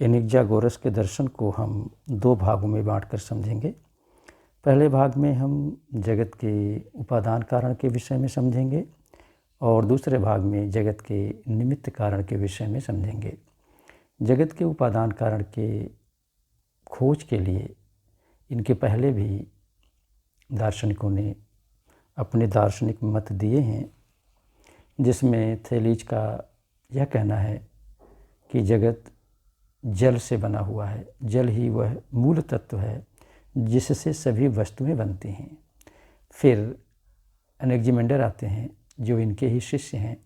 एनिक्जागोरस के दर्शन को हम दो भागों में बांटकर समझेंगे। पहले भाग में हम जगत के उपादान कारण के विषय में समझेंगे और दूसरे भाग में जगत के निमित्त कारण के विषय में समझेंगे। जगत के उपादान कारण के खोज के लिए इनके पहले भी दार्शनिकों ने अपने दार्शनिक मत दिए हैं, जिसमें थेलीज का यह कहना है कि जगत जल से बना हुआ है। जल ही वह मूल तत्व है जिससे सभी वस्तुएं बनती हैं। फिर एनेक्जिमेंडर आते हैं जो इनके ही शिष्य हैं।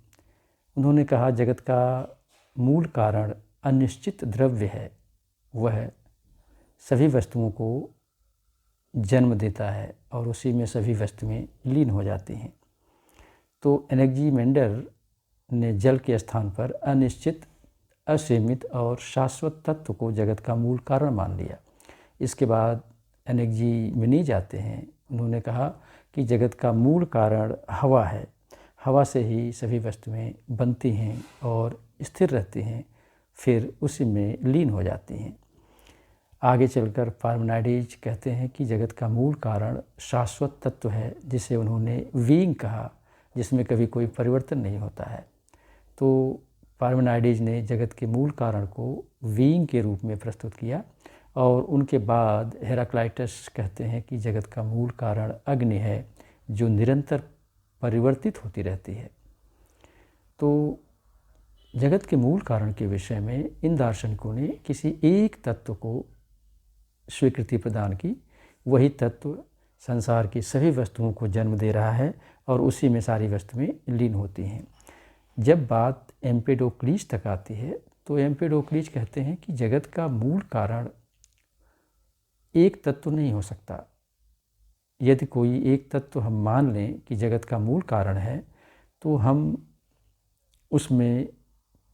उन्होंने कहा जगत का मूल कारण अनिश्चित द्रव्य है, वह सभी वस्तुओं को जन्म देता है और उसी में सभी वस्तुएं लीन हो जाती हैं। तो एनेक्जिमेंडर ने जल के स्थान पर अनिश्चित, असीमित और शाश्वत तत्व को जगत का मूल कारण मान लिया। इसके बाद एनेक्जिमेनीज आते हैं। उन्होंने कहा कि जगत का मूल कारण हवा है। हवा से ही सभी वस्तुएं बनती हैं और स्थिर रहती हैं, फिर उसी में लीन हो जाती हैं। आगे चलकर पार्मेनाइडीज कहते हैं कि जगत का मूल कारण शाश्वत तत्व है, जिसे उन्होंने बीइंग कहा, जिसमें कभी कोई परिवर्तन नहीं होता है। तो पार्मेनाइडीज ने जगत के मूल कारण को बीइंग के रूप में प्रस्तुत किया और उनके बाद हेराक्लाइटस कहते हैं कि जगत का मूल कारण अग्नि है, जो निरंतर परिवर्तित होती रहती है। तो जगत के मूल कारण के विषय में इन दार्शनिकों ने किसी एक तत्व को स्वीकृति प्रदान की। वही तत्व संसार की सभी वस्तुओं को जन्म दे रहा है और उसी में सारी वस्तुएं लीन होती हैं। जब बात एम्पेडोक्लीज तक आती है तो एम्पेडोक्लीज कहते हैं कि जगत का मूल कारण एक तत्व नहीं हो सकता। यदि कोई एक तत्व हम मान लें कि जगत का मूल कारण है, तो हम उसमें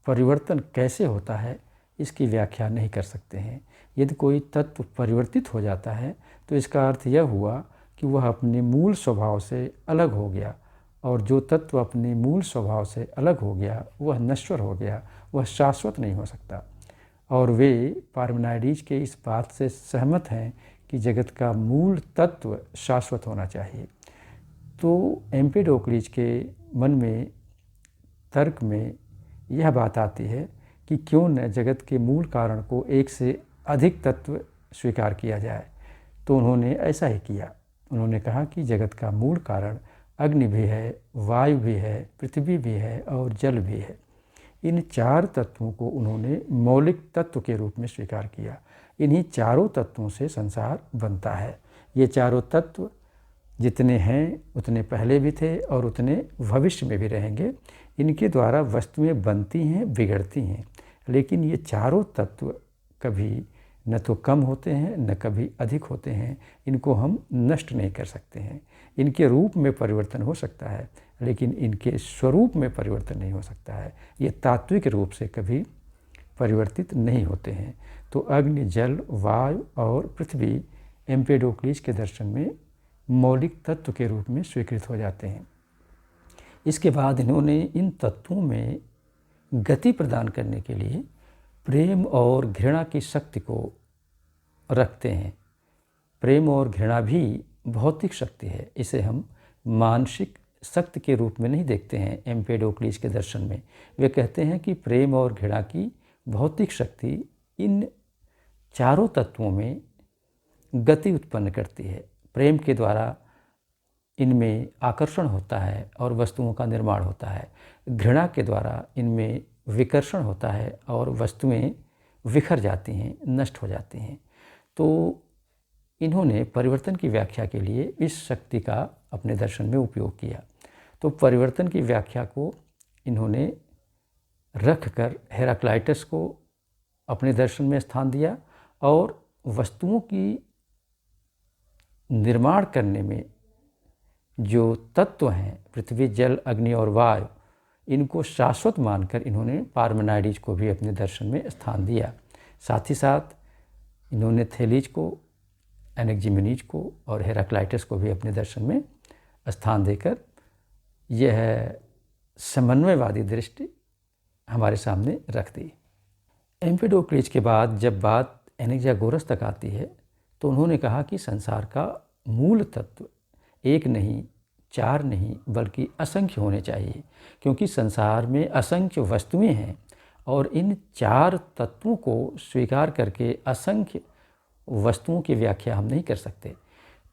परिवर्तन कैसे होता है इसकी व्याख्या नहीं कर सकते हैं। यदि कोई तत्व परिवर्तित हो जाता है तो इसका अर्थ यह हुआ कि वह अपने मूल स्वभाव से अलग हो गया, और जो तत्व अपने मूल स्वभाव से अलग हो गया वह नश्वर हो गया, वह शाश्वत नहीं हो सकता। और वे पार्मेनाइडीज के इस बात से सहमत हैं कि जगत का मूल तत्व शाश्वत होना चाहिए। तो एम्पेडोक्लीज के मन में, तर्क में यह बात आती है कि क्यों न जगत के मूल कारण को एक से अधिक तत्व स्वीकार किया जाए। तो उन्होंने ऐसा ही किया। उन्होंने कहा कि जगत का मूल कारण अग्नि भी है, वायु भी है, पृथ्वी भी है और जल भी है। इन चार तत्वों को उन्होंने मौलिक तत्व के रूप में स्वीकार किया। इन्हीं चारों तत्वों से संसार बनता है। ये चारों तत्व जितने हैं उतने पहले भी थे और उतने भविष्य में भी रहेंगे। इनके द्वारा वस्तुएं बनती हैं, बिगड़ती हैं, लेकिन ये चारों तत्व कभी न तो कम होते हैं न कभी अधिक होते हैं। इनको हम नष्ट नहीं कर सकते हैं। इनके रूप में परिवर्तन हो सकता है, लेकिन इनके स्वरूप में परिवर्तन नहीं हो सकता है। ये तात्विक रूप से कभी परिवर्तित नहीं होते हैं। तो अग्नि, जल, वायु और पृथ्वी एम्पेडोक्लीज के दर्शन में मौलिक तत्व के रूप में स्वीकृत हो जाते हैं। इसके बाद इन्होंने इन तत्वों में गति प्रदान करने के लिए प्रेम और घृणा की शक्ति को रखते हैं। प्रेम और घृणा भी भौतिक शक्ति है। इसे हम मानसिक शक्ति के रूप में नहीं देखते हैं। एम्पेडोक्लीज के दर्शन में वे कहते हैं कि प्रेम और घृणा की भौतिक शक्ति इन चारों तत्वों में गति उत्पन्न करती है। प्रेम के द्वारा इनमें आकर्षण होता है और वस्तुओं का निर्माण होता है। घृणा के द्वारा इनमें विकर्षण होता है और वस्तुएं विखर जाती हैं, नष्ट हो जाती हैं। तो इन्होंने परिवर्तन की व्याख्या के लिए इस शक्ति का अपने दर्शन में उपयोग किया। तो परिवर्तन की व्याख्या को इन्होंने रख कर हेराक्लाइटस को अपने दर्शन में स्थान दिया और वस्तुओं की निर्माण करने में जो तत्व हैं, पृथ्वी, जल, अग्नि और वायु, इनको शाश्वत मानकर इन्होंने पार्मेनाइडीज को भी अपने दर्शन में स्थान दिया। साथ ही साथ इन्होंने थेलीज को, एनेक्जिमेनीज को और हेराक्लाइटस को भी अपने दर्शन में स्थान देकर यह समन्वयवादी दृष्टि हमारे सामने रख दी। एम्पेडोक्लिस के बाद जब बात एनेक्सागोरस तक आती है तो उन्होंने कहा कि संसार का मूल तत्व एक नहीं, चार नहीं, बल्कि असंख्य होने चाहिए, क्योंकि संसार में असंख्य वस्तुएं हैं और इन चार तत्वों को स्वीकार करके असंख्य वस्तुओं की व्याख्या हम नहीं कर सकते।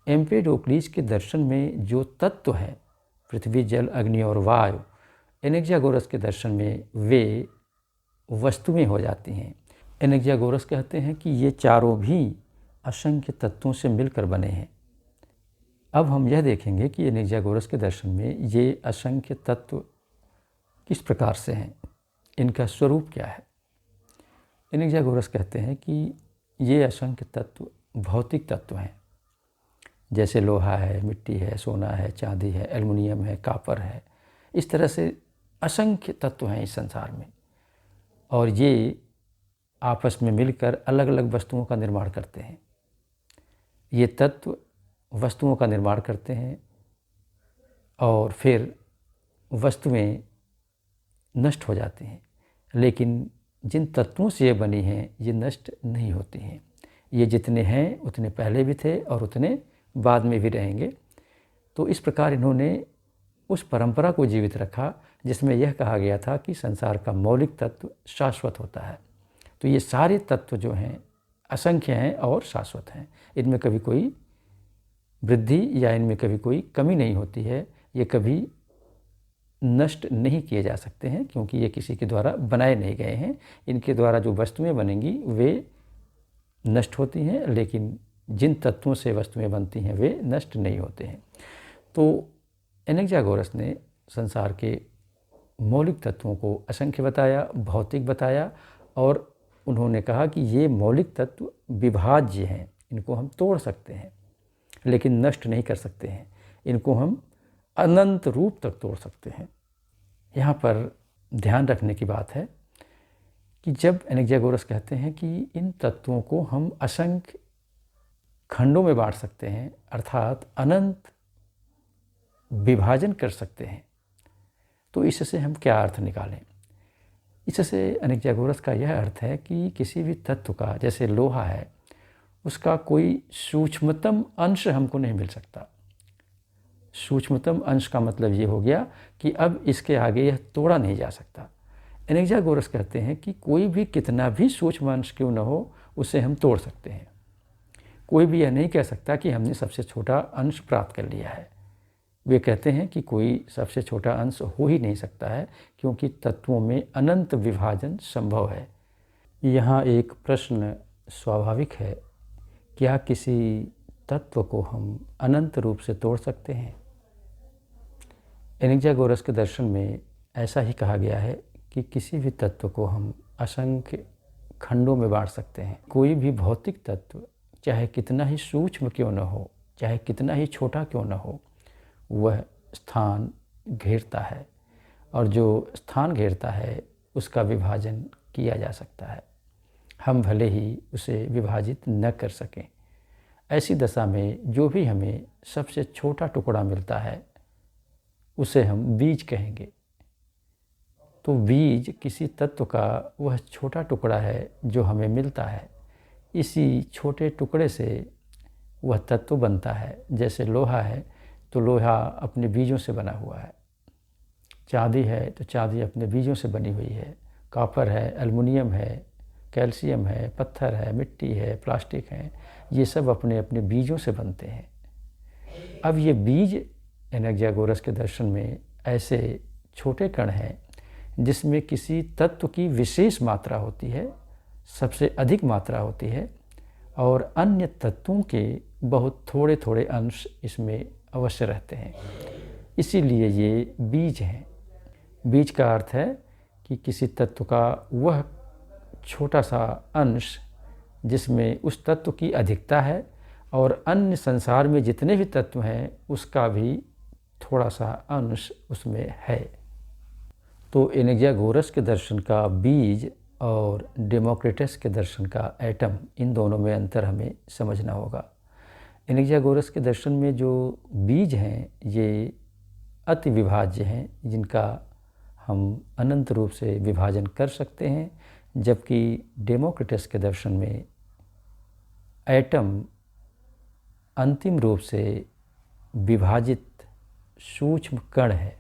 एम्पेडोक्लिस के दर्शन में जो तत्व है, पृथ्वी, जल, अग्नि और वायु, एनेक्सागोरस के दर्शन में वे वस्तुएं हो जाती हैं। एनेक्सागोरस कहते हैं कि ये चारों भी असंख्य तत्वों से मिलकर बने हैं। अब हम यह देखेंगे कि एनेक्सागोरस के दर्शन में ये असंख्य तत्व किस प्रकार से हैं, इनका स्वरूप क्या है। एनेक्सागोरस कहते हैं कि ये असंख्य तत्व भौतिक तत्व हैं, जैसे लोहा है, मिट्टी है, सोना है, चांदी है, एल्युमिनियम है, कॉपर है। इस तरह से असंख्य तत्व हैं इस संसार में और ये आपस में मिलकर अलग अलग वस्तुओं का निर्माण करते हैं। ये तत्व वस्तुओं का निर्माण करते हैं और फिर वस्तुएं नष्ट हो जाती हैं, लेकिन जिन तत्वों से ये बनी हैं ये नष्ट नहीं होती हैं। ये जितने हैं उतने पहले भी थे और उतने बाद में भी रहेंगे। तो इस प्रकार इन्होंने उस परंपरा को जीवित रखा जिसमें यह कहा गया था कि संसार का मौलिक तत्व शाश्वत होता है। तो ये सारे तत्व जो हैं असंख्य हैं और शाश्वत हैं, इनमें कभी कोई वृद्धि या इनमें कभी कोई कमी नहीं होती है। ये कभी नष्ट नहीं किए जा सकते हैं, क्योंकि ये किसी के द्वारा बनाए नहीं गए हैं। इनके द्वारा जो वस्तुएं बनेंगी वे नष्ट होती हैं, लेकिन जिन तत्वों से वस्तुएं बनती हैं वे नष्ट नहीं होते हैं। तो एनेक्सागोरस ने संसार के मौलिक तत्वों को असंख्य बताया, भौतिक बताया, और उन्होंने कहा कि ये मौलिक तत्व विभाज्य हैं, इनको हम तोड़ सकते हैं लेकिन नष्ट नहीं कर सकते हैं। इनको हम अनंत रूप तक तोड़ सकते हैं। यहाँ पर ध्यान रखने की बात है कि जब एनेक्सागोरस कहते हैं कि इन तत्वों को हम असंख्य खंडों में बांट सकते हैं, अर्थात अनंत विभाजन कर सकते हैं, तो इससे हम क्या अर्थ निकालें। इससे एनेक्सागोरस का यह अर्थ है कि किसी भी तत्व का, जैसे लोहा है, उसका कोई सूक्ष्मतम अंश हमको नहीं मिल सकता। सूक्ष्मतम अंश का मतलब ये हो गया कि अब इसके आगे यह तोड़ा नहीं जा सकता। एनेक्सागोरस कहते हैं कि कोई भी कितना भी सूक्ष्म अंश क्यों न हो, उसे हम तोड़ सकते हैं। कोई भी यह नहीं कह सकता कि हमने सबसे छोटा अंश प्राप्त कर लिया है। वे कहते हैं कि कोई सबसे छोटा अंश हो ही नहीं सकता है, क्योंकि तत्वों में अनंत विभाजन संभव है। यहाँ एक प्रश्न स्वाभाविक है, क्या किसी तत्व को हम अनंत रूप से तोड़ सकते हैं? एनेक्सागोरस के दर्शन में ऐसा ही कहा गया है कि किसी भी तत्व को हम असंख्य खंडों में बांट सकते हैं। कोई भी भौतिक तत्व चाहे कितना ही सूक्ष्म क्यों न हो, चाहे कितना ही छोटा क्यों न हो, वह स्थान घेरता है, और जो स्थान घेरता है उसका विभाजन किया जा सकता है। हम भले ही उसे विभाजित न कर सकें। ऐसी दशा में जो भी हमें सबसे छोटा टुकड़ा मिलता है उसे हम बीज कहेंगे। तो बीज किसी तत्व का वह छोटा टुकड़ा है जो हमें मिलता है। इसी छोटे टुकड़े से वह तत्व बनता है। जैसे लोहा है तो लोहा अपने बीजों से बना हुआ है, चांदी है तो चांदी अपने बीजों से बनी हुई है, कॉपर है, एल्युमिनियम है, कैल्शियम है, पत्थर है, मिट्टी है, प्लास्टिक है, ये सब अपने अपने बीजों से बनते हैं। अब ये बीज एनेक्सागोरस के दर्शन में ऐसे छोटे कण हैं जिसमें किसी तत्व की विशेष मात्रा होती है, सबसे अधिक मात्रा होती है, और अन्य तत्वों के बहुत थोड़े थोड़े अंश इसमें अवश्य रहते हैं। इसीलिए ये बीज हैं। बीज का अर्थ है कि किसी तत्व का वह छोटा सा अंश जिसमें उस तत्व की अधिकता है, और अन्य संसार में जितने भी तत्व हैं उसका भी थोड़ा सा अंश उसमें है। तो एनेक्सागोरस के दर्शन का बीज और डेमोक्रिटस के दर्शन का एटम, इन दोनों में अंतर हमें समझना होगा। एनेक्सागोरस के दर्शन में जो बीज हैं ये अति विभाज्य हैं, जिनका हम अनंत रूप से विभाजन कर सकते हैं, जबकि डेमोक्रिटस के दर्शन में एटम अंतिम रूप से विभाजित सूक्ष्म कण है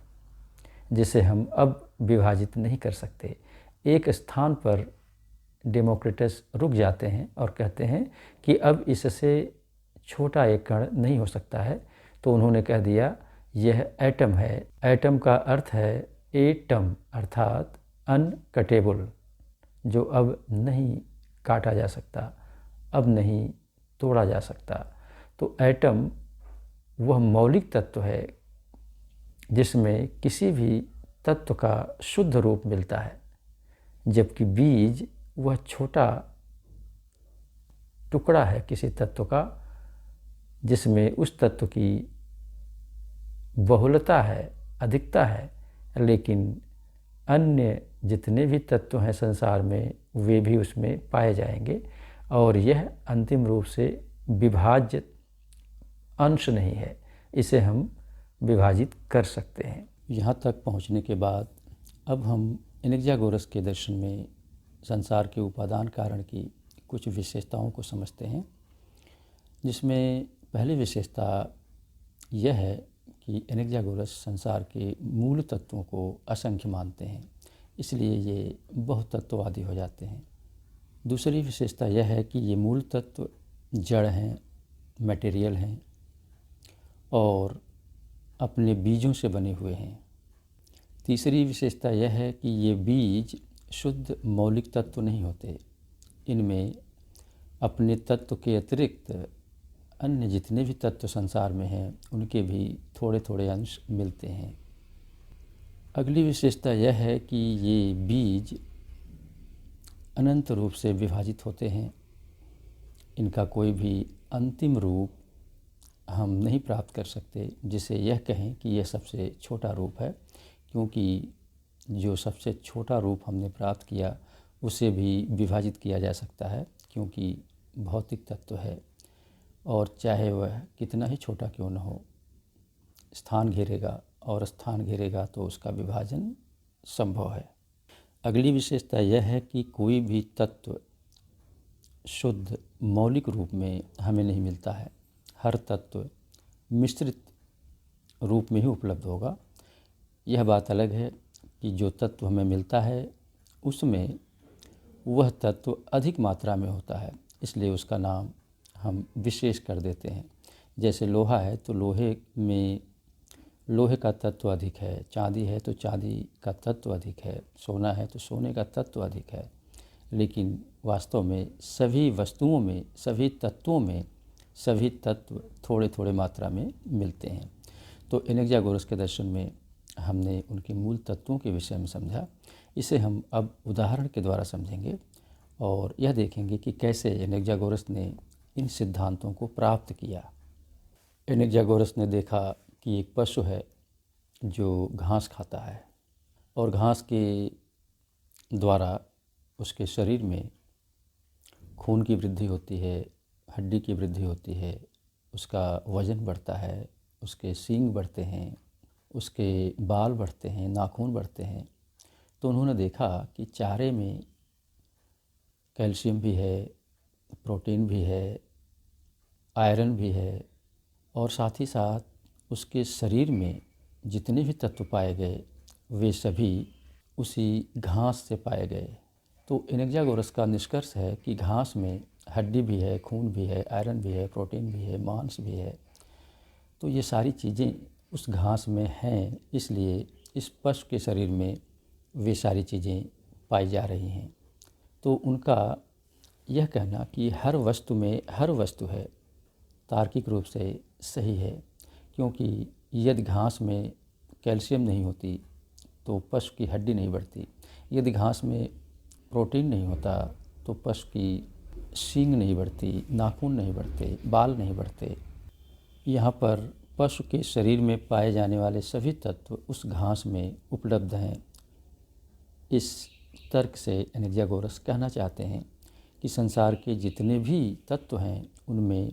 जिसे हम अब विभाजित नहीं कर सकते। एक स्थान पर डेमोक्रिटस रुक जाते हैं और कहते हैं कि अब इससे छोटा एक कण नहीं हो सकता है, तो उन्होंने कह दिया यह एटम है। एटम का अर्थ है एटम अर्थात अनकटेबल, जो अब नहीं काटा जा सकता, अब नहीं तोड़ा जा सकता। तो एटम वह मौलिक तत्व है जिसमें किसी भी तत्व का शुद्ध रूप मिलता है, जबकि बीज वह छोटा टुकड़ा है किसी तत्व का जिसमें उस तत्व की बहुलता है, अधिकता है, लेकिन अन्य जितने भी तत्व हैं संसार में वे भी उसमें पाए जाएंगे और यह अंतिम रूप से विभाज्य अंश नहीं है, इसे हम विभाजित कर सकते हैं। यहाँ तक पहुँचने के बाद अब हम एनेक्सागोरस के दर्शन में संसार के उपादान कारण की कुछ विशेषताओं को समझते हैं, जिसमें पहली विशेषता यह है कि एनेक्सागोरस संसार के मूल तत्वों को असंख्य मानते हैं, इसलिए ये बहुतत्ववादी हो जाते हैं। दूसरी विशेषता यह है कि ये मूल तत्व जड़ हैं, मटेरियल हैं और अपने बीजों से बने हुए हैं। तीसरी विशेषता यह है कि ये बीज शुद्ध मौलिक तत्व नहीं होते, इनमें अपने तत्व के अतिरिक्त अन्य जितने भी तत्व संसार में हैं उनके भी थोड़े थोड़े अंश मिलते हैं। अगली विशेषता यह है कि ये बीज अनंत रूप से विभाजित होते हैं, इनका कोई भी अंतिम रूप हम नहीं प्राप्त कर सकते जिसे यह कहें कि यह सबसे छोटा रूप है, क्योंकि जो सबसे छोटा रूप हमने प्राप्त किया उसे भी विभाजित किया जा सकता है, क्योंकि भौतिक तत्व है और चाहे वह कितना ही छोटा क्यों न हो, स्थान घेरेगा और स्थान घेरेगा तो उसका विभाजन संभव है। अगली विशेषता यह है कि कोई भी तत्व शुद्ध मौलिक रूप में हमें नहीं मिलता है, हर तत्व मिश्रित रूप में ही उपलब्ध होगा। यह बात अलग है कि जो तत्व हमें मिलता है उसमें वह तत्व अधिक मात्रा में होता है, इसलिए उसका नाम हम विशेष कर देते हैं। जैसे लोहा है तो लोहे में लोहे का तत्व अधिक है, चांदी है तो चांदी का तत्व अधिक है, सोना है तो सोने का तत्व अधिक है, लेकिन वास्तव में सभी वस्तुओं में, सभी तत्वों में सभी तत्व थोड़े थोड़े मात्रा में मिलते हैं। तो एनेक्सागोरस के दर्शन में हमने उनके मूल तत्वों के विषय में समझा। इसे हम अब उदाहरण के द्वारा समझेंगे और यह देखेंगे कि कैसे एनेक्सागोरस ने इन सिद्धांतों को प्राप्त किया। एनेक्सागोरस ने देखा कि एक पशु है जो घास खाता है और घास के द्वारा उसके शरीर में खून की वृद्धि होती है, हड्डी की वृद्धि होती है, उसका वज़न बढ़ता है, उसके सींग बढ़ते हैं, उसके बाल बढ़ते हैं, नाखून बढ़ते हैं। तो उन्होंने देखा कि चारे में कैल्शियम भी है, प्रोटीन भी है, आयरन भी है और साथ ही साथ उसके शरीर में जितने भी तत्व पाए गए वे सभी उसी घास से पाए गए। तो एनेक्सागोरस का निष्कर्ष है कि घास में हड्डी भी है, खून भी है, आयरन भी है, प्रोटीन भी है, मांस भी है। तो ये सारी चीज़ें उस घास में हैं, इसलिए इस पशु के शरीर में वे सारी चीज़ें पाई जा रही हैं। तो उनका यह कहना कि हर वस्तु में हर वस्तु है तार्किक रूप से सही है, क्योंकि यदि घास में कैल्शियम नहीं होती तो पशु की हड्डी नहीं बढ़ती, यदि घास में प्रोटीन नहीं होता तो पशु की सींग नहीं बढ़ती, नाखून नहीं बढ़ते, बाल नहीं बढ़ते। यहाँ पर पशु के शरीर में पाए जाने वाले सभी तत्व उस घास में उपलब्ध हैं। इस तर्क से एनेक्सागोरस कहना चाहते हैं कि संसार के जितने भी तत्व हैं उनमें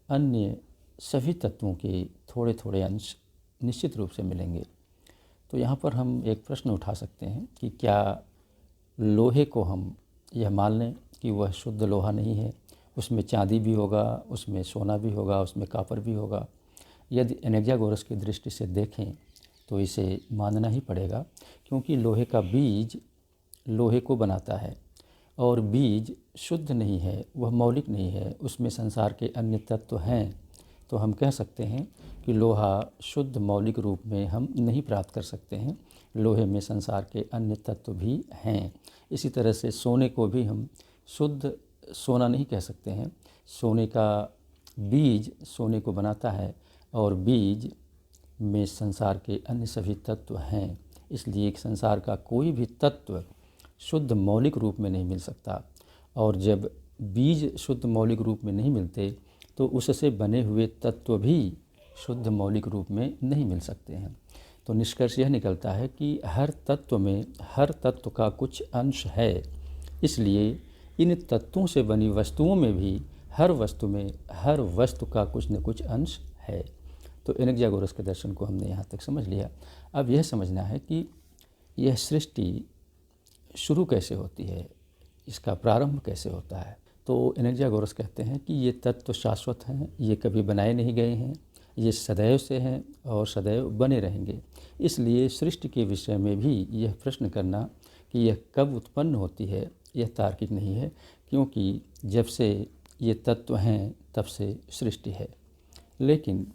अन्य सभी तत्वों के थोड़े थोड़े अंश निश्चित रूप से मिलेंगे। तो यहाँ पर हम एक प्रश्न उठा सकते हैं कि क्या लोहे को हम यह मान लें कि वह शुद्ध लोहा नहीं है, उसमें चांदी भी होगा, उसमें सोना भी होगा, उसमें कॉपर भी होगा। यदि एनेक्सागोरस की दृष्टि से देखें तो इसे मानना ही पड़ेगा, क्योंकि लोहे का बीज लोहे को बनाता है और बीज शुद्ध नहीं है, वह मौलिक नहीं है, उसमें संसार के अन्य तत्व हैं। तो हम कह सकते हैं कि लोहा शुद्ध मौलिक रूप में हम नहीं प्राप्त कर सकते हैं, लोहे में संसार के अन्य तत्व भी हैं। इसी तरह से सोने को भी हम शुद्ध सोना नहीं कह सकते हैं, सोने का बीज सोने को बनाता है और बीज में संसार के अन्य सभी तत्व हैं। इसलिए संसार का कोई भी तत्व शुद्ध मौलिक रूप में नहीं मिल सकता, और जब बीज शुद्ध मौलिक रूप में नहीं मिलते तो उससे बने हुए तत्व भी शुद्ध मौलिक रूप में नहीं मिल सकते हैं। तो निष्कर्ष यह निकलता है कि हर तत्व में हर तत्व का कुछ अंश है, इसलिए इन तत्वों से बनी वस्तुओं में भी हर वस्तु में हर वस्तु का कुछ न कुछ अंश है। तो एनेक्सागोरस के दर्शन को हमने यहाँ तक समझ लिया। अब यह समझना है कि यह सृष्टि शुरू कैसे होती है, इसका प्रारंभ कैसे होता है। तो एनेक्सागोरस कहते हैं कि ये तत्व शाश्वत हैं, ये कभी बनाए नहीं गए हैं, ये सदैव से हैं और सदैव बने रहेंगे। इसलिए सृष्टि के विषय में भी यह प्रश्न करना कि यह कब उत्पन्न होती है, यह तार्किक नहीं है, क्योंकि जब से ये तत्व हैं तब से सृष्टि है। लेकिन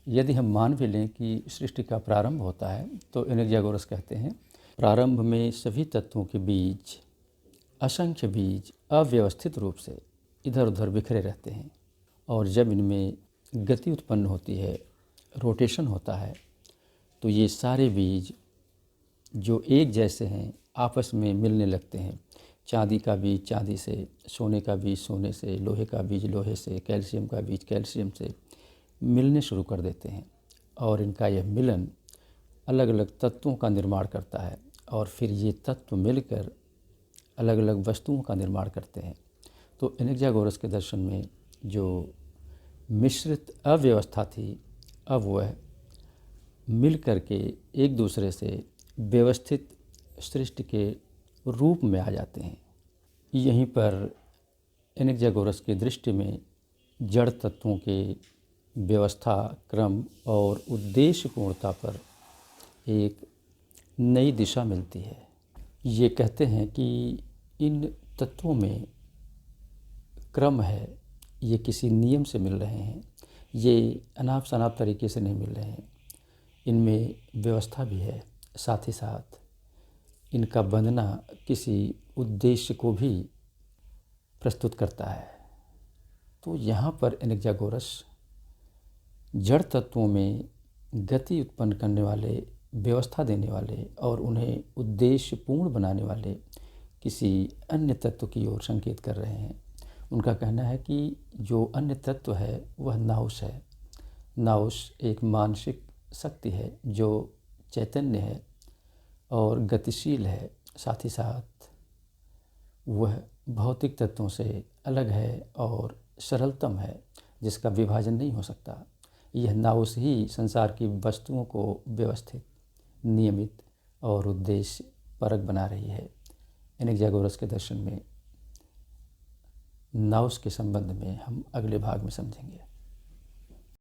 यदि हम मान भी लें कि सृष्टि का प्रारंभ होता है, तो एनेक्सागोरस कहते हैं प्रारंभ में सभी तत्वों के बीज, असंख्य बीज अव्यवस्थित रूप से इधर उधर बिखरे रहते हैं, और जब इनमें गति उत्पन्न होती है, रोटेशन होता है, तो ये सारे बीज जो एक जैसे हैं आपस में मिलने लगते हैं। चांदी का बीज चांदी से, सोने का बीज सोने से, लोहे का बीज लोहे से, कैल्शियम का बीज कैल्शियम से मिलने शुरू कर देते हैं, और इनका यह मिलन अलग अलग तत्वों का निर्माण करता है, और फिर ये तत्व मिलकर अलग अलग वस्तुओं का निर्माण करते हैं। तो एनेक्सागोरस के दर्शन में जो मिश्रित अव्यवस्था थी, अब वह मिल करके एक दूसरे से व्यवस्थित सृष्टि के रूप में आ जाते हैं। यहीं पर एनेक्सागोरस की दृष्टि में जड़ तत्वों के व्यवस्था, क्रम और उद्देश्यपूर्णता पर एक नई दिशा मिलती है। ये कहते हैं कि इन तत्वों में क्रम है, ये किसी नियम से मिल रहे हैं, ये अनाप शनाप तरीके से नहीं मिल रहे हैं, इनमें व्यवस्था भी है, साथ ही साथ इनका बंधना किसी उद्देश्य को भी प्रस्तुत करता है। तो यहाँ पर एनेक्सागोरस जड़ तत्वों में गति उत्पन्न करने वाले, व्यवस्था देने वाले और उन्हें उद्देश्यपूर्ण बनाने वाले किसी अन्य तत्व की ओर संकेत कर रहे हैं। उनका कहना है कि जो अन्य तत्व है वह नाउस है। नाउस एक मानसिक शक्ति है जो चैतन्य है और गतिशील है, साथ ही साथ वह भौतिक तत्वों से अलग है और सरलतम है, जिसका विभाजन नहीं हो सकता। यह नाउस ही संसार की वस्तुओं को व्यवस्थित, नियमित और उद्देश्य परक बना रही है। एनेक्सागोरस के दर्शन में नाउस के संबंध में हम अगले भाग में समझेंगे।